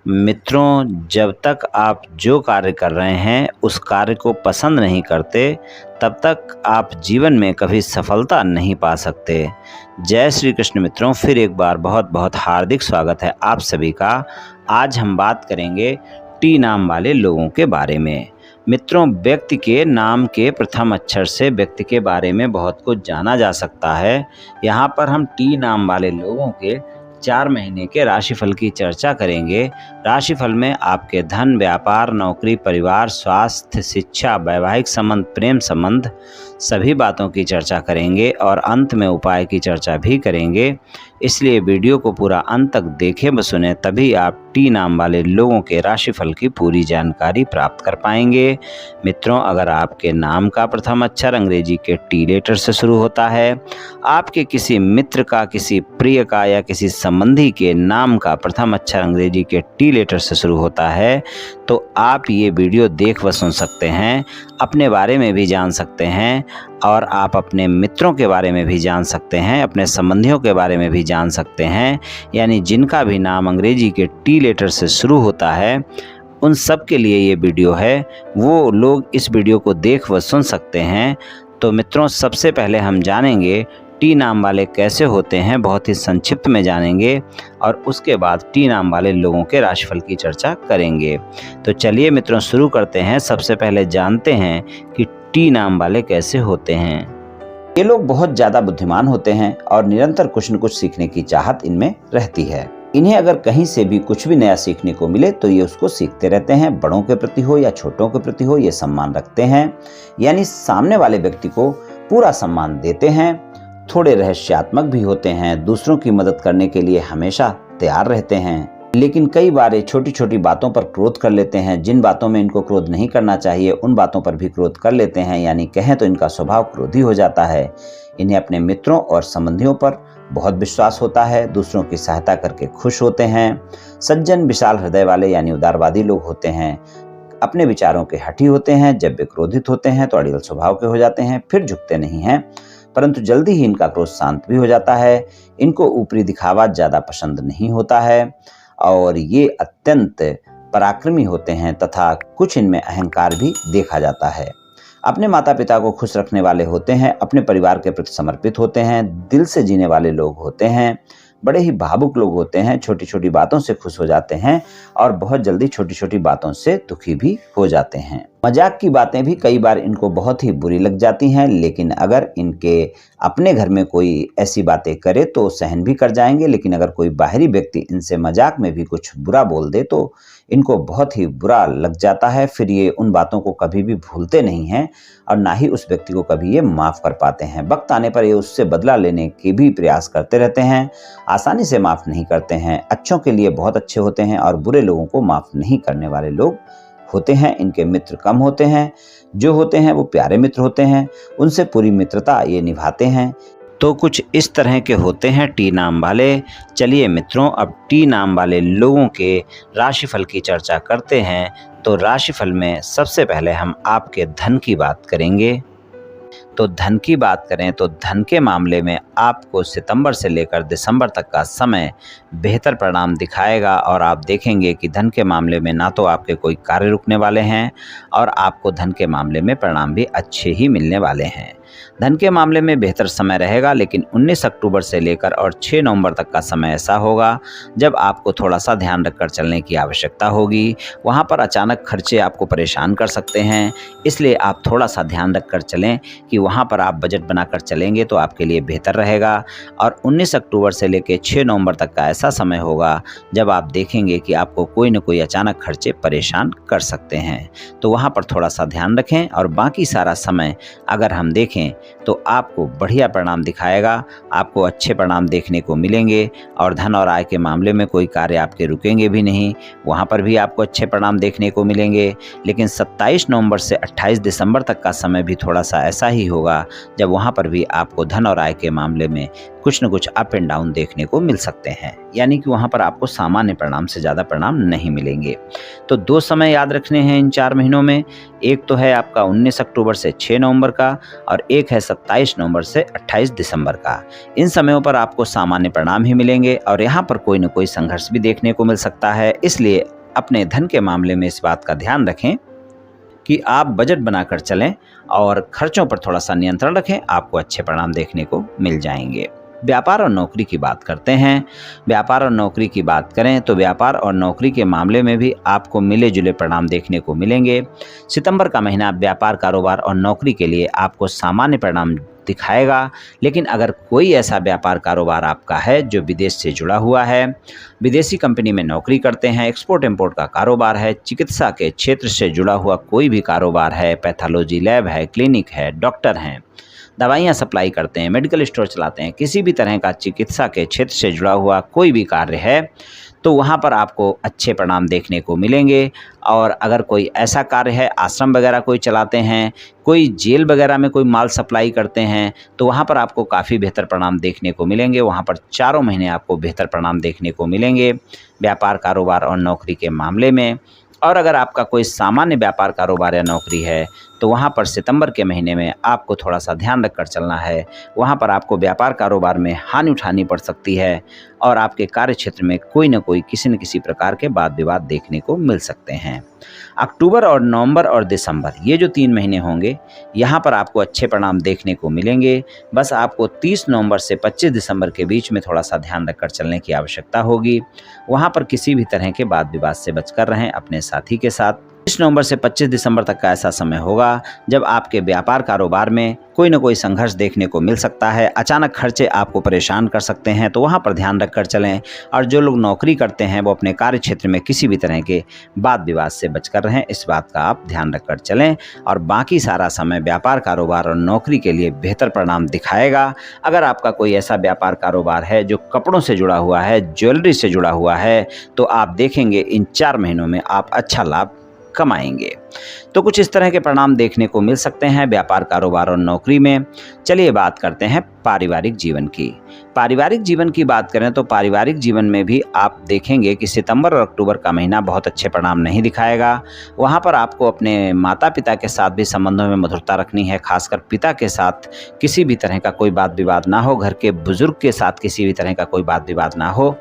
मित्रों, जब तक आप जो कार्य कर रहे हैं उस कार्य को पसंद नहीं करते, तब तक आप जीवन में कभी सफलता नहीं पा सकते। जय श्री कृष्ण मित्रों, फिर एक बार बहुत बहुत हार्दिक स्वागत है आप सभी का। आज हम बात करेंगे टी नाम वाले लोगों के बारे में। मित्रों, व्यक्ति के नाम के प्रथम अक्षर से व्यक्ति के बारे में बहुत कुछ जाना जा सकता है। यहाँ पर हम टी नाम वाले लोगों के 4 महीने के राशिफल की चर्चा करेंगे। राशिफल में आपके धन, व्यापार, नौकरी, परिवार, स्वास्थ्य, शिक्षा, वैवाहिक संबंध, प्रेम संबंध सभी बातों की चर्चा करेंगे और अंत में उपाय की चर्चा भी करेंगे। इसलिए वीडियो को पूरा अंत तक देखें व सुने, तभी आप टी नाम वाले लोगों के राशिफल की पूरी जानकारी प्राप्त कर पाएंगे। मित्रों, अगर आपके नाम का प्रथम अक्षर अंग्रेजी के टी लेटर से शुरू होता है, आपके किसी मित्र का, किसी प्रिय का या किसी संबंधी के नाम का प्रथम अक्षर अंग्रेजी के टी लेटर से शुरू होता है, तो आप ये वीडियो देख व सुन सकते हैं, अपने बारे में भी जान सकते हैं और आप अपने मित्रों के बारे में भी जान सकते हैं, अपने संबंधियों के बारे में भी जान सकते हैं। यानी जिनका भी नाम अंग्रेजी के टी लेटर से शुरू होता है, उन सब के लिए ये वीडियो है। वो लोग इस वीडियो को देख व सुन सकते हैं। तो मित्रों, सबसे पहले हम जानेंगे टी नाम वाले कैसे होते हैं, बहुत ही संक्षिप्त में जानेंगे और उसके बाद टी नाम वाले लोगों के राशिफल की चर्चा करेंगे। तो चलिए मित्रों, शुरू करते हैं। सबसे पहले जानते हैं कि टी नाम वाले कैसे होते हैं। ये लोग बहुत ज़्यादा बुद्धिमान होते हैं और निरंतर कुछ न कुछ सीखने की चाहत इनमें रहती है। इन्हें अगर कहीं से भी कुछ भी नया सीखने को मिले तो ये उसको सीखते रहते हैं। बड़ों के प्रति हो या छोटों के प्रति हो, ये सम्मान रखते हैं, यानी सामने वाले व्यक्ति को पूरा सम्मान देते हैं। थोड़े रहस्यात्मक भी होते हैं, दूसरों की मदद करने के लिए हमेशा तैयार रहते हैं, लेकिन कई बार ये छोटी छोटी बातों पर क्रोध कर लेते हैं। जिन बातों में इनको क्रोध नहीं करना चाहिए, उन बातों पर भी क्रोध कर लेते हैं, यानी कहें तो इनका स्वभाव क्रोधी हो जाता है। इन्हें अपने मित्रों और संबंधियों पर बहुत विश्वास होता है, दूसरों की सहायता करके खुश होते हैं। सज्जन, विशाल हृदय वाले यानी उदारवादी लोग होते हैं। अपने विचारों के हठी होते हैं। जब वे क्रोधित होते हैं तो अड़ियल स्वभाव के हो जाते हैं, फिर झुकते नहीं हैं, परंतु जल्दी ही इनका क्रोध शांत भी हो जाता है। इनको ऊपरी दिखावा ज़्यादा पसंद नहीं होता है और ये अत्यंत पराक्रमी होते हैं तथा कुछ इनमें अहंकार भी देखा जाता है। अपने माता पिता को खुश रखने वाले होते हैं, अपने परिवार के प्रति समर्पित होते हैं, दिल से जीने वाले लोग होते हैं, बड़े ही भावुक लोग होते हैं, छोटी छोटी बातों से खुश हो जाते हैं और बहुत जल्दी छोटी छोटी बातों से दुखी भी हो जाते हैं। मजाक की बातें भी कई बार इनको बहुत ही बुरी लग जाती हैं, लेकिन अगर इनके अपने घर में कोई ऐसी बातें करे तो सहन भी कर जाएंगे, लेकिन अगर कोई बाहरी व्यक्ति इनसे मजाक में भी कुछ बुरा बोल दे तो इनको बहुत ही बुरा लग जाता है। फिर ये उन बातों को कभी भी भूलते नहीं हैं और ना ही उस व्यक्ति को कभी ये माफ़ कर पाते हैं। वक्त आने पर ये उससे बदला लेने के भी प्रयास करते रहते हैं, आसानी से माफ़ नहीं करते हैं। अच्छों के लिए बहुत अच्छे होते हैं और बुरे लोगों को माफ़ नहीं करने वाले लोग होते हैं। इनके मित्र कम होते हैं, जो होते हैं वो प्यारे मित्र होते हैं, उनसे पूरी मित्रता ये निभाते हैं। तो कुछ इस तरह के होते हैं टी नाम वाले। चलिए मित्रों, अब टी नाम वाले लोगों के राशिफल की चर्चा करते हैं। तो राशिफल में सबसे पहले हम आपके धन की बात करेंगे। तो धन की बात करें तो धन के मामले में आपको सितंबर से लेकर दिसंबर तक का समय बेहतर परिणाम दिखाएगा और आप देखेंगे कि धन के मामले में ना तो आपके कोई कार्य रुकने वाले हैं और आपको धन के मामले में परिणाम भी अच्छे ही मिलने वाले हैं। धन के मामले में बेहतर समय रहेगा, लेकिन 19 अक्टूबर से लेकर और 6 नवंबर तक का समय ऐसा होगा जब आपको थोड़ा सा ध्यान रखकर चलने की आवश्यकता होगी। वहाँ पर अचानक खर्चे आपको परेशान कर सकते हैं, इसलिए आप थोड़ा सा ध्यान रखकर चलें कि वहाँ पर आप बजट बनाकर चलेंगे तो आपके लिए बेहतर रहेगा। और 19 अक्टूबर से लेकर 6 नवंबर तक का ऐसा समय होगा जब आप देखेंगे कि आपको कोई न कोई अचानक खर्चे परेशान कर सकते हैं, तो वहाँ पर थोड़ा सा ध्यान रखें। और बाकी सारा समय अगर हम देखें तो आपको बढ़िया परिणाम दिखाएगा, आपको अच्छे परिणाम देखने को मिलेंगे और धन और आय के मामले में कोई कार्य आपके रुकेंगे भी नहीं, वहाँ पर भी आपको अच्छे परिणाम देखने को मिलेंगे। लेकिन 27 नवंबर से 28 दिसंबर तक का समय भी थोड़ा सा ऐसा ही होगा जब वहाँ पर भी आपको धन और आय के मामले में कुछ न कुछ अप एंड डाउन देखने को मिल सकते हैं, यानी कि वहाँ पर आपको सामान्य परिणाम से ज़्यादा परिणाम नहीं मिलेंगे। तो 2 समय याद रखने हैं इन 4 महीनों में, एक तो है आपका 19 अक्टूबर से 6 नवंबर का और एक है 27 नवंबर से 28 दिसंबर का। इन समयों पर आपको सामान्य परिणाम ही मिलेंगे और यहाँ पर कोई न कोई संघर्ष भी देखने को मिल सकता है। इसलिए अपने धन के मामले में इस बात का ध्यान रखें कि आप बजट बनाकर चलें और खर्चों पर थोड़ा सा नियंत्रण रखें, आपको अच्छे परिणाम देखने को मिल जाएंगे। व्यापार और नौकरी की बात करते हैं। व्यापार और नौकरी की बात करें तो व्यापार और नौकरी के मामले में भी आपको मिले जुले परिणाम देखने को मिलेंगे। सितंबर का महीना व्यापार, कारोबार और नौकरी के लिए आपको सामान्य परिणाम दिखाएगा, लेकिन अगर कोई ऐसा व्यापार कारोबार आपका है जो विदेश से जुड़ा हुआ है, विदेशी कंपनी में नौकरी करते हैं, एक्सपोर्ट इंपोर्ट का कारोबार है, चिकित्सा के क्षेत्र से जुड़ा हुआ कोई भी कारोबार है, पैथोलॉजी लैब है, क्लिनिक है, डॉक्टर हैं, दवाइयाँ सप्लाई करते हैं, मेडिकल स्टोर चलाते हैं, किसी भी तरह का चिकित्सा के क्षेत्र से जुड़ा हुआ कोई भी कार्य है, तो वहाँ पर आपको अच्छे परिणाम देखने को मिलेंगे। और अगर कोई ऐसा कार्य है, आश्रम वगैरह कोई चलाते हैं, कोई जेल वगैरह में कोई माल सप्लाई करते हैं, तो वहाँ पर आपको काफ़ी बेहतर परिणाम देखने को मिलेंगे। वहाँ पर 4 महीने आपको बेहतर परिणाम देखने को मिलेंगे व्यापार, कारोबार और नौकरी के मामले में। और अगर आपका कोई सामान्य व्यापार, कारोबार या नौकरी है तो वहाँ पर सितंबर के महीने में आपको थोड़ा सा ध्यान रखकर चलना है। वहाँ पर आपको व्यापार, कारोबार में हानि उठानी पड़ सकती है और आपके कार्य क्षेत्र में कोई न कोई किसी न किसी प्रकार के वाद विवाद देखने को मिल सकते हैं। अक्टूबर और नवंबर और दिसंबर, ये जो 3 महीने होंगे, यहाँ पर आपको अच्छे परिणाम देखने को मिलेंगे। बस आपको 30 नवंबर से 25 दिसंबर के बीच में थोड़ा सा ध्यान रखकर चलने की आवश्यकता होगी। वहाँ पर किसी भी तरह के वाद विवाद से बचकर रहें अपने साथी के साथ। 30 नवंबर से 25 दिसंबर तक का ऐसा समय होगा जब आपके व्यापार, कारोबार में कोई न कोई संघर्ष देखने को मिल सकता है। अचानक खर्चे आपको परेशान कर सकते हैं, तो वहाँ पर ध्यान रखकर चलें। और जो लोग नौकरी करते हैं वो अपने कार्य क्षेत्र में किसी भी तरह के वाद विवाद से बचकर रहें, इस बात का आप ध्यान रखकर चलें। और बाकी सारा समय व्यापार, कारोबार और नौकरी के लिए बेहतर परिणाम दिखाएगा। अगर आपका कोई ऐसा व्यापार, कारोबार है जो कपड़ों से जुड़ा हुआ है, ज्वेलरी से जुड़ा हुआ है, तो आप देखेंगे इन 4 महीनों में आप अच्छा लाभ कमाएंगे। तो कुछ इस तरह के परिणाम देखने को मिल सकते हैं व्यापार, कारोबार और नौकरी में। चलिए बात करते हैं पारिवारिक जीवन की। पारिवारिक जीवन की बात करें तो पारिवारिक जीवन में भी आप देखेंगे कि सितंबर और अक्टूबर का महीना बहुत अच्छे परिणाम नहीं दिखाएगा। वहाँ पर आपको अपने माता पिता के साथ भी संबंधों में मधुरता रखनी है, खासकर पिता के साथ किसी भी तरह का कोई वाद विवाद ना हो, घर के बुजुर्ग के साथ किसी भी तरह का कोई वाद विवाद ना हो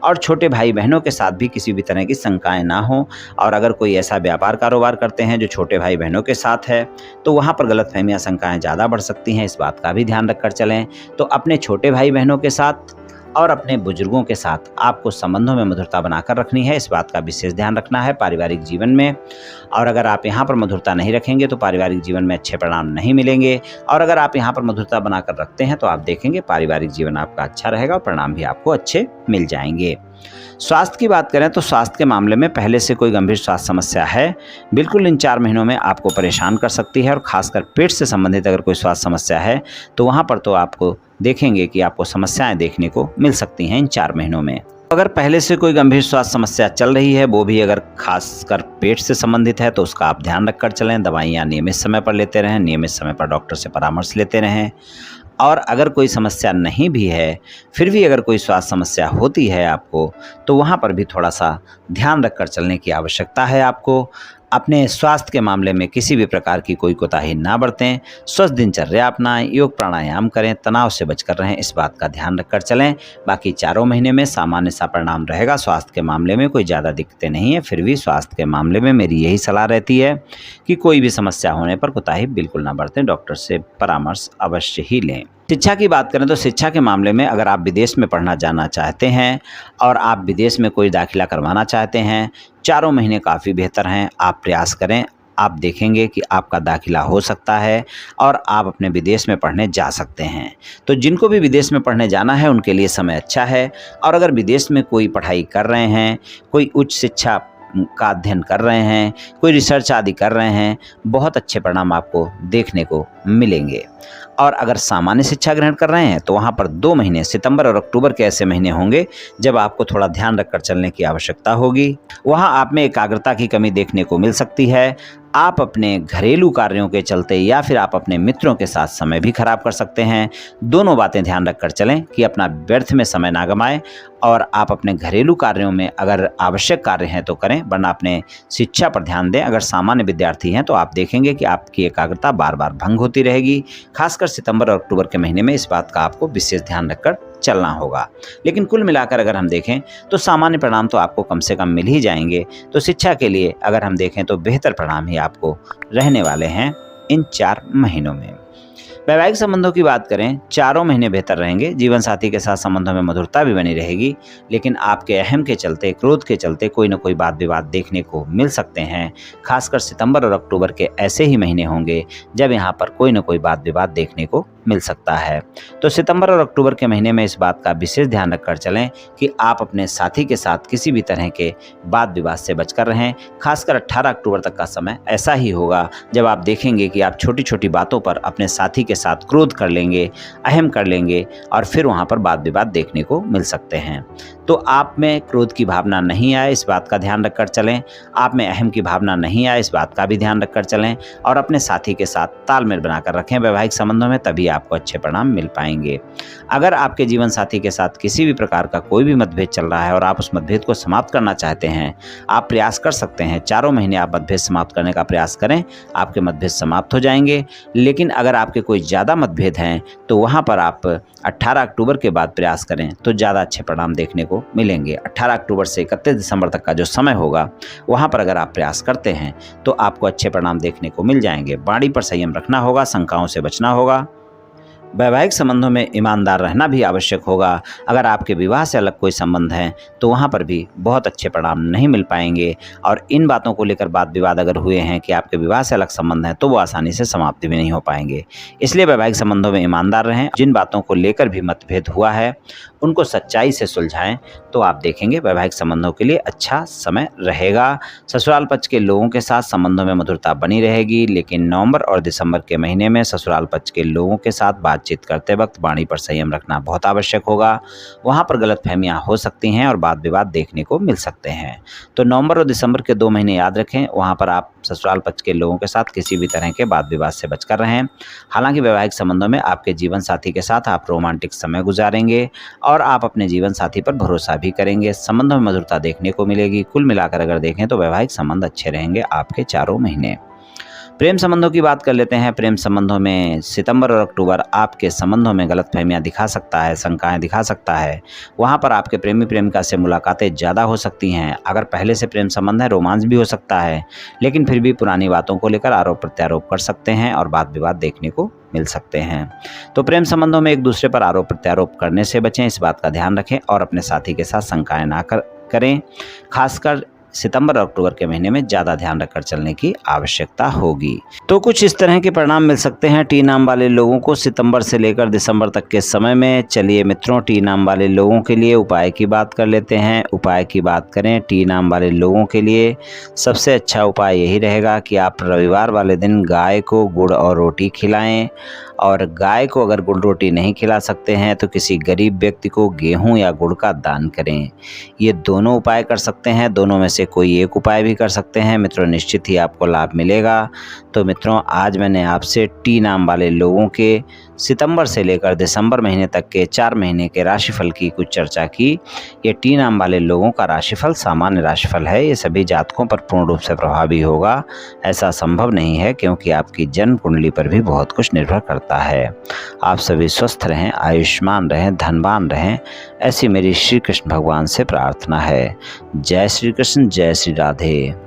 और छोटे भाई बहनों के साथ भी किसी भी तरह की शंकाएं ना हो। और अगर कोई ऐसा व्यापार, कारोबार करते हैं जो छोटे भाई बहनों के साथ है, तो वहाँ पर गलतफहमियां, शंकाएं ज़्यादा बढ़ सकती हैं, इस बात का भी ध्यान रखकर चलें। तो अपने छोटे भाई बहनों के साथ और अपने बुजुर्गों के साथ आपको संबंधों में मधुरता बनाकर रखनी है, इस बात का विशेष ध्यान रखना है पारिवारिक जीवन में। और अगर आप यहाँ पर मधुरता नहीं रखेंगे तो पारिवारिक जीवन में अच्छे परिणाम नहीं मिलेंगे। और अगर आप यहाँ पर मधुरता बनाकर रखते हैं तो आप देखेंगे पारिवारिक जीवन आपका अच्छा रहेगा और परिणाम भी आपको अच्छे मिल जाएंगे। स्वास्थ्य की बात करें तो स्वास्थ्य के मामले में पहले से कोई गंभीर स्वास्थ्य समस्या है, बिल्कुल इन 4 महीनों में आपको परेशान कर सकती है। और खासकर पेट से संबंधित अगर कोई स्वास्थ्य समस्या है तो वहाँ पर तो आपको देखेंगे कि आपको समस्याएं देखने को मिल सकती हैं इन 4 महीनों में। अगर पहले से कोई गंभीर स्वास्थ्य समस्या चल रही है, वो भी अगर खासकर पेट से संबंधित है, तो उसका आप ध्यान रखकर चलें। दवाइयाँ नियमित समय पर लेते रहें, नियमित समय पर डॉक्टर से परामर्श लेते रहें। और अगर कोई समस्या नहीं भी है, फिर भी अगर कोई स्वास्थ्य समस्या होती है आपको, तो वहाँ पर भी थोड़ा सा ध्यान रखकर चलने की आवश्यकता है। आपको अपने स्वास्थ्य के मामले में किसी भी प्रकार की कोई कोताही ना बरतें, स्वस्थ दिनचर्या अपनाएं, योग प्राणायाम करें, तनाव से बचकर रहें, इस बात का ध्यान रखकर चलें। बाकी 4 महीने में सामान्य सा परिणाम रहेगा। स्वास्थ्य के मामले में कोई ज़्यादा दिक्कतें नहीं है, फिर भी स्वास्थ्य के मामले में मेरी यही सलाह रहती है कि कोई भी समस्या होने पर कोताही बिल्कुल ना बरतें, डॉक्टर से परामर्श अवश्य ही लें। शिक्षा की बात करें तो शिक्षा के मामले में अगर आप विदेश में पढ़ना जाना चाहते हैं और आप विदेश में कोई दाखिला करवाना चाहते हैं, 4 महीने काफ़ी बेहतर हैं। आप प्रयास करें, आप देखेंगे कि आपका दाखिला हो सकता है और आप अपने विदेश में पढ़ने जा सकते हैं। तो जिनको भी विदेश में पढ़ने जाना है उनके लिए समय अच्छा है। और अगर विदेश में कोई पढ़ाई कर रहे हैं, कोई उच्च शिक्षा का अध्ययन कर रहे हैं, कोई रिसर्च आदि कर रहे हैं, बहुत अच्छे परिणाम आपको देखने को मिलेंगे। और अगर सामान्य शिक्षा ग्रहण कर रहे हैं तो वहाँ पर 2 महीने सितंबर और अक्टूबर के ऐसे महीने होंगे जब आपको थोड़ा ध्यान रखकर चलने की आवश्यकता होगी। वहाँ आप में एकाग्रता की कमी देखने को मिल सकती है। आप अपने घरेलू कार्यों के चलते या फिर आप अपने मित्रों के साथ समय भी खराब कर सकते हैं। दोनों बातें ध्यान रखकर चलें कि अपना व्यर्थ में समय ना गंवाएं और आप अपने घरेलू कार्यों में अगर आवश्यक कार्य हैं तो करें, वरना अपने शिक्षा पर ध्यान दें। अगर सामान्य विद्यार्थी हैं तो आप देखेंगे कि आपकी एकाग्रता बार बार भंग होती रहेगी। खासकर सितंबर और अक्टूबर के महीने में इस बात का आपको विशेष ध्यान रखकर चलना होगा। लेकिन कुल मिलाकर अगर हम देखें तो सामान्य परिणाम तो आपको कम से कम मिल ही जाएंगे। तो शिक्षा के लिए अगर हम देखें तो बेहतर परिणाम ही आपको रहने वाले हैं इन 4 महीनों में। वैवाहिक संबंधों की बात करें, चारों महीने बेहतर रहेंगे। जीवन साथी के साथ संबंधों में मधुरता भी बनी रहेगी, लेकिन आपके अहम के चलते, क्रोध के चलते कोई न कोई वाद विवाद देखने को मिल सकते हैं। खासकर सितंबर और अक्टूबर के ऐसे ही महीने होंगे जब यहाँ पर कोई न कोई वाद विवाद देखने को मिल सकता है। तो सितंबर और अक्टूबर के महीने में इस बात का विशेष ध्यान रखकर चलें कि आप अपने साथी के साथ किसी भी तरह के वाद विवाद से बचकर रहें। खासकर 18 अक्टूबर तक का समय ऐसा ही होगा जब आप देखेंगे कि आप छोटी छोटी बातों पर अपने साथी के साथ क्रोध कर लेंगे, अहम कर लेंगे और फिर वहाँ पर वाद विवाद देखने को मिल सकते हैं। तो आप में क्रोध की भावना नहीं आए, इस बात का ध्यान रखकर चलें। आप में अहम की भावना नहीं आए, इस बात का भी ध्यान रखकर चलें और अपने साथी के साथ तालमेल बनाकर रखें वैवाहिक संबंधों में, तभी आपको अच्छे परिणाम मिल पाएंगे। अगर आपके जीवन साथी के साथ किसी भी प्रकार का कोई भी मतभेद चल रहा है और आप उस मतभेद को समाप्त करना चाहते हैं, आप प्रयास कर सकते हैं। चारों महीने आप मतभेद समाप्त करने का प्रयास करें, आपके मतभेद समाप्त हो जाएंगे। लेकिन अगर आपके कोई ज़्यादा मतभेद हैं तो वहाँ पर आप 18 अक्टूबर के बाद प्रयास करें तो ज़्यादा अच्छे परिणाम देखने को मिलेंगे। 18 अक्टूबर से 31 दिसंबर तक का जो समय होगा वहाँ पर अगर आप प्रयास करते हैं तो आपको अच्छे परिणाम देखने को मिल जाएंगे। वाणी पर संयम रखना होगा, शंकाओं से बचना होगा। वैवाहिक संबंधों में ईमानदार रहना भी आवश्यक होगा। अगर आपके विवाह से अलग कोई संबंध है तो वहाँ पर भी बहुत अच्छे परिणाम नहीं मिल पाएंगे और इन बातों को लेकर वाद विवाद अगर हुए हैं कि आपके विवाह से अलग संबंध है तो वो आसानी से समाप्ति भी नहीं हो पाएंगे। इसलिए वैवाहिक संबंधों में ईमानदार रहें। जिन बातों को लेकर भी मतभेद हुआ है उनको सच्चाई से सुलझाएं तो आप देखेंगे वैवाहिक संबंधों के लिए अच्छा समय रहेगा। ससुराल पक्ष के लोगों के साथ संबंधों में मधुरता बनी रहेगी, लेकिन नवंबर और दिसंबर के महीने में ससुराल पक्ष के लोगों के साथ बातचीत करते वक्त वाणी पर संयम रखना बहुत आवश्यक होगा। वहाँ पर गलतफहमियां हो सकती हैं और वाद विवाद देखने को मिल सकते हैं। तो नवंबर और दिसंबर के 2 महीने याद रखें, वहाँ पर आप ससुराल पक्ष के लोगों के साथ किसी भी तरह के वाद विवाद से बचकर रहें। हालांकि वैवाहिक संबंधों में आपके जीवन साथी के साथ आप रोमांटिक समय गुजारेंगे और आप अपने जीवन साथी पर भरोसा भी करेंगे। संबंधों में मधुरता देखने को मिलेगी। कुल मिलाकर अगर देखें तो वैवाहिक संबंध अच्छे रहेंगे आपके चारों महीने। प्रेम संबंधों की बात कर लेते हैं। प्रेम संबंधों में सितंबर और अक्टूबर आपके संबंधों में गलतफहमियां दिखा सकता है, शंकाएं दिखा सकता है। वहां पर आपके प्रेमी प्रेमिका से मुलाकातें ज़्यादा हो सकती हैं। अगर पहले से प्रेम संबंध है, रोमांस भी हो सकता है, लेकिन फिर भी पुरानी बातों को लेकर आरोप प्रत्यारोप कर सकते हैं और वाद विवाद देखने को मिल सकते हैं। तो प्रेम संबंधों में एक दूसरे पर आरोप प्रत्यारोप करने से बचें, इस बात का ध्यान रखें और अपने साथी के साथ शंकाएं ना करें। खासकर सितंबर और अक्टूबर के महीने में ज़्यादा ध्यान रखकर चलने की आवश्यकता होगी। तो कुछ इस तरह के परिणाम मिल सकते हैं टी नाम वाले लोगों को सितंबर से लेकर दिसंबर तक के समय में। चलिए मित्रों, टी नाम वाले लोगों के लिए उपाय की बात कर लेते हैं। उपाय की बात करें टी नाम वाले लोगों के लिए, सबसे अच्छा उपाय यही रहेगा कि आप रविवार वाले दिन गाय को गुड़ और रोटी खिलाएं। और गाय को अगर गुड़ रोटी नहीं खिला सकते हैं तो किसी गरीब व्यक्ति को गेहूं या गुड़ का दान करें। ये दोनों उपाय कर सकते हैं, दोनों में से कोई एक उपाय भी कर सकते हैं मित्रों, निश्चित ही आपको लाभ मिलेगा। तो मित्रों, आज मैंने आपसे टी नाम वाले लोगों के सितंबर से लेकर दिसंबर महीने तक के 4 महीने के राशिफल की कुछ चर्चा की। ये टी नाम वाले लोगों का राशिफल सामान्य राशिफल है, ये सभी जातकों पर पूर्ण रूप से प्रभावी होगा ऐसा संभव नहीं है, क्योंकि आपकी जन्म कुंडली पर भी बहुत कुछ निर्भर करता है। आप सभी स्वस्थ रहें, आयुष्मान रहें, धनवान रहें, ऐसी मेरी श्री कृष्ण भगवान से प्रार्थना है। जय श्री कृष्ण, जय श्री राधे।